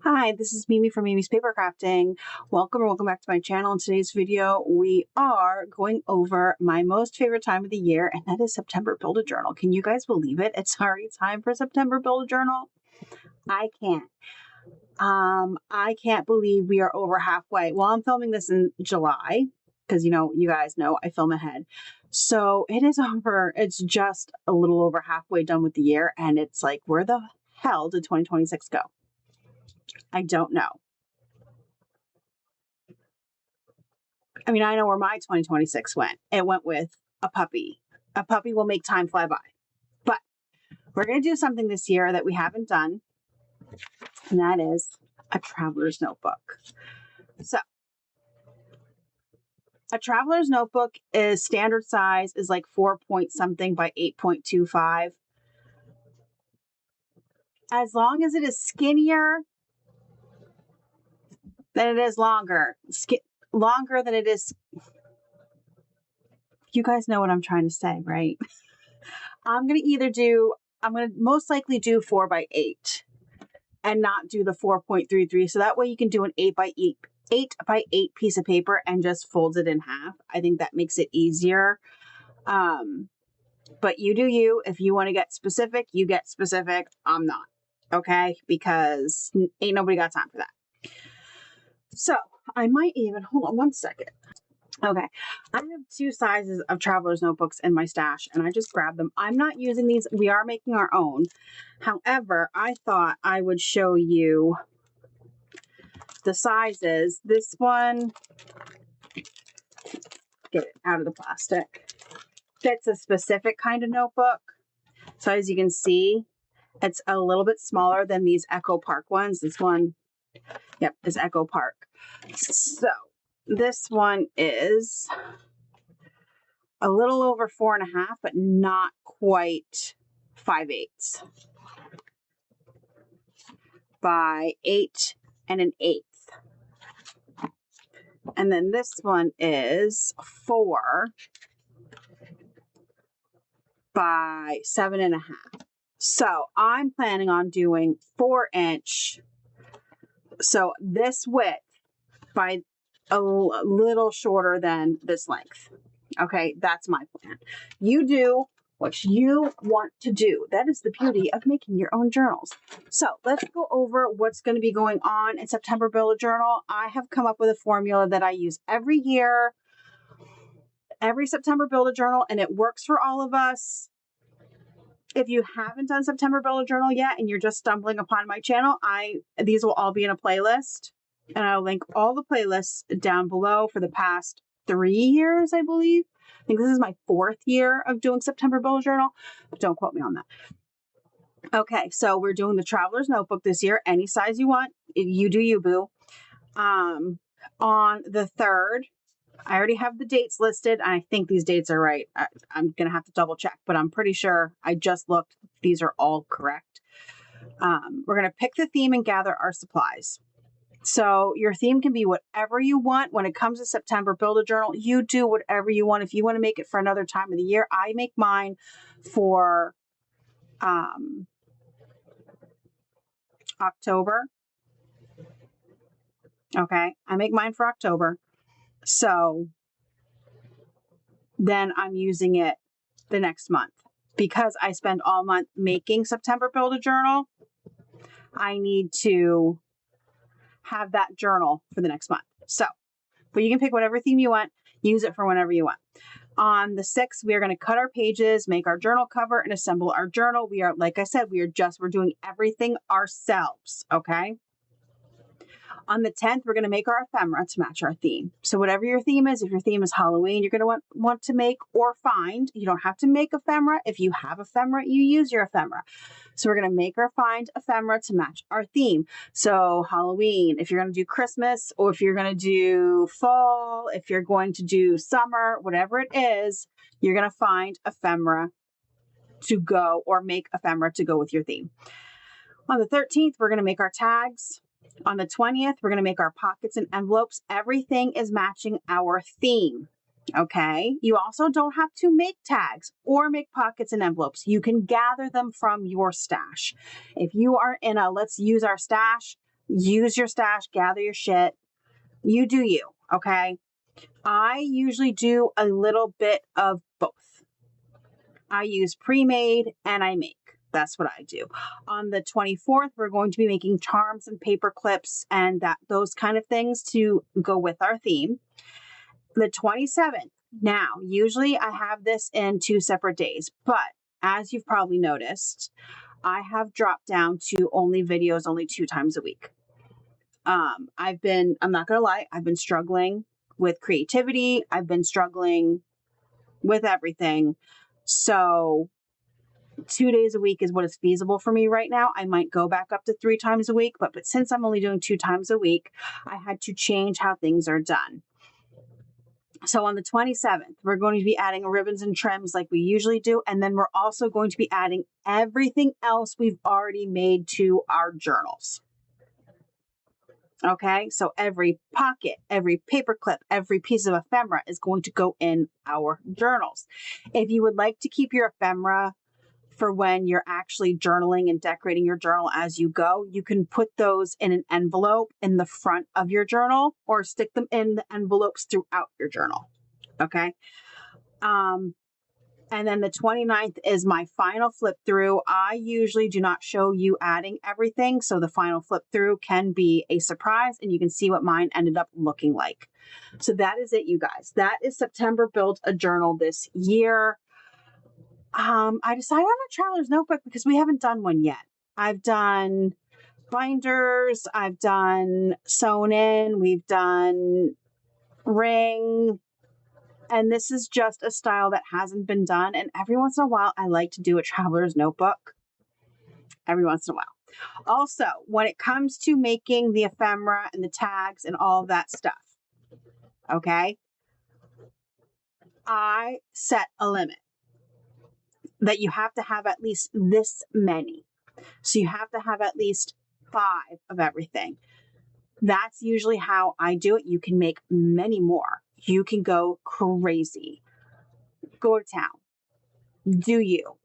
Hi, this is Mimi from Mimi's Paper Crafting. Welcome back to my channel. In today's video, we are going over my most favorite time of the year, and that is September Build a Journal. Can you guys believe it? It's already time for September Build a Journal. I can't. I can't believe we are over halfway. Well, I'm filming this in July because you guys know I film ahead. So it is over. It's just a little over halfway done with the year, and it's like, where the hell did 2026 go? I don't know. I mean, I know where my 2026 went. It went with a puppy. A puppy will make time fly by. But we're going to do something this year that we haven't done, and that is a traveler's notebook. So, a traveler's notebook is standard size, is like 4 point something by 8.25. As long as it is skinnier than it is longer. Longer than it is. You guys know what I'm trying to say, right? I'm going to most likely do 4 by 8 and not do the 4.33. So that way you can do an 8 by 8 piece of paper and just fold it in half. I think that makes it easier. But you do you. If you want to get specific, you get specific. I'm not. Okay? Because ain't nobody got time for that. So I might even, hold on one second. Okay, I have 2 sizes of traveler's notebooks in my stash, and I just grabbed them. I'm not using these. We are making our own. However, I thought I would show you the sizes. This one, get it out of the plastic, fits a specific kind of notebook. So as you can see, it's a little bit smaller than these Echo Park ones. This one, yep, is Echo Park. So this one is a little over 4.5, but not quite 5/8 by 8 1/8. And then this one is 4 by 7.5. So I'm planning on doing 4-inch. So this width by a little shorter than this length. Okay, that's my plan. You do what you want to do. That is the beauty of making your own journals. So let's go over what's going to be going on in September Build a Journal. I have come up with a formula that I use every year, every September Build a Journal, and it works for all of us. If you haven't done September Build a Journal yet and you're just stumbling upon my channel, these will all be in a playlist. And I'll link all the playlists down below for the past 3 years, I believe. I think this is my 4th year of doing September Build a Journal, but don't quote me on that. Okay, so we're doing the Traveler's Notebook this year, any size you want. You do you, boo. On the 3rd, I already have the dates listed. I think these dates are right. I'm going to have to double check, but I'm pretty sure I just looked. These are all correct. We're going to pick the theme and gather our supplies. So your theme can be whatever you want. When it comes to September Build a Journal, you do whatever you want. If you want to make it for another time of the year, I make mine for October. Okay, I make mine for October. So then I'm using it the next month. Because I spend all month making September Build a Journal, I need to have that journal for the next month. So, but you can pick whatever theme you want, use it for whenever you want. On the 6th, we are going to cut our pages, make our journal cover, and assemble our journal. We are, like I said, we're doing everything ourselves, okay? On the 10th, we're going to make our ephemera to match our theme. So whatever your theme is, if your theme is Halloween, you're going to want to make or find. You don't have to make ephemera. If you have ephemera, you use your ephemera. So we're going to make or find ephemera to match our theme. So Halloween, if you're going to do Christmas, or if you're going to do fall, if you're going to do summer, whatever it is, you're going to find ephemera to go, or make ephemera to go with your theme. On the 13th, we're going to make our tags. On the 20th, we're going to make our pockets and envelopes. Everything is matching our theme. Okay. You also don't have to make tags or make pockets and envelopes. You can gather them from your stash. If you are in let's use our stash use your stash, gather your shit. You do you, okay? I usually do a little bit of both. I use pre-made and I make. That's what I do. On the 24th, we're going to be making charms and paper clips and those kind of things to go with our theme. The 27th, now, usually I have this in 2 separate days, but as you've probably noticed, I have dropped down to videos only 2 times a week. I'm not going to lie, I've been struggling with creativity. I've been struggling with everything. So 2 days a week is what is feasible for me right now. I might go back up to 3 times a week, but since I'm only doing 2 times a week, I had to change how things are done. So on the 27th, we're going to be adding ribbons and trims like we usually do. And then we're also going to be adding everything else we've already made to our journals. Okay, so every pocket, every paperclip, every piece of ephemera is going to go in our journals. If you would like to keep your ephemera for when you're actually journaling and decorating your journal as you go, you can put those in an envelope in the front of your journal or stick them in the envelopes throughout your journal. Okay. And then the 29th is my final flip through. I usually do not show you adding everything. So the final flip through can be a surprise and you can see what mine ended up looking like. So that is it, you guys. That is September Build a Journal this year. I decided on a traveler's notebook because we haven't done one yet. I've done binders. I've done sewn in. We've done ring. And this is just a style that hasn't been done. And every once in a while, I like to do a traveler's notebook. Every once in a while. Also, when it comes to making the ephemera and the tags and all of that stuff, okay, I set a limit that you have to have at least this many. So you have to have at least 5 of everything. That's usually how I do it. You can make many more. You can go crazy. Go to town. Do you.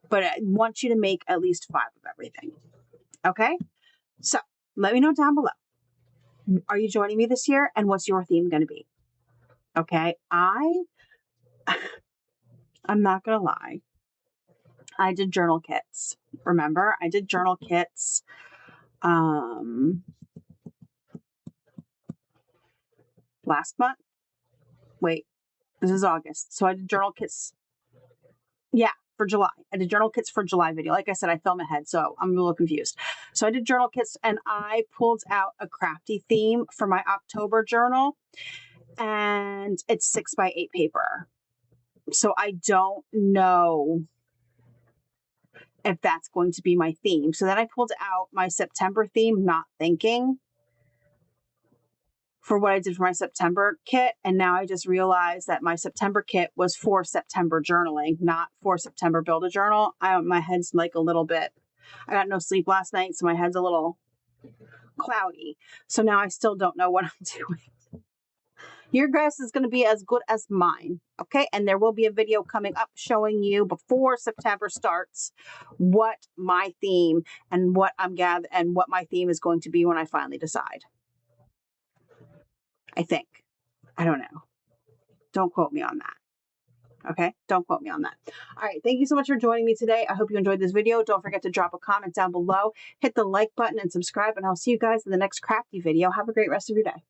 But I want you to make at least 5 of everything. Okay? So let me know down below. Are you joining me this year? And what's your theme going to be? Okay? I'm not going to lie. I did journal kits. Remember? I did journal kits. Last month. Wait, this is August. So I did journal kits. Yeah, for July. I did journal kits for July video. Like I said, I film ahead, so I'm a little confused. So I did journal kits and I pulled out a crafty theme for my October journal. And it's 6x8 paper. So I don't know if that's going to be my theme. So then I pulled out my September theme, not thinking for what I did for my September kit. And now I just realized that my September kit was for September journaling, not for September Build a Journal. My head's like a little bit, I got no sleep last night, so my head's a little cloudy. So now I still don't know what I'm doing. Your guess is going to be as good as mine. Okay. And there will be a video coming up showing you before September starts what my theme and what what my theme is going to be when I finally decide. I think. I don't know. Don't quote me on that. Okay? Don't quote me on that. All right. Thank you so much for joining me today. I hope you enjoyed this video. Don't forget to drop a comment down below. Hit the like button and subscribe, and I'll see you guys in the next crafty video. Have a great rest of your day.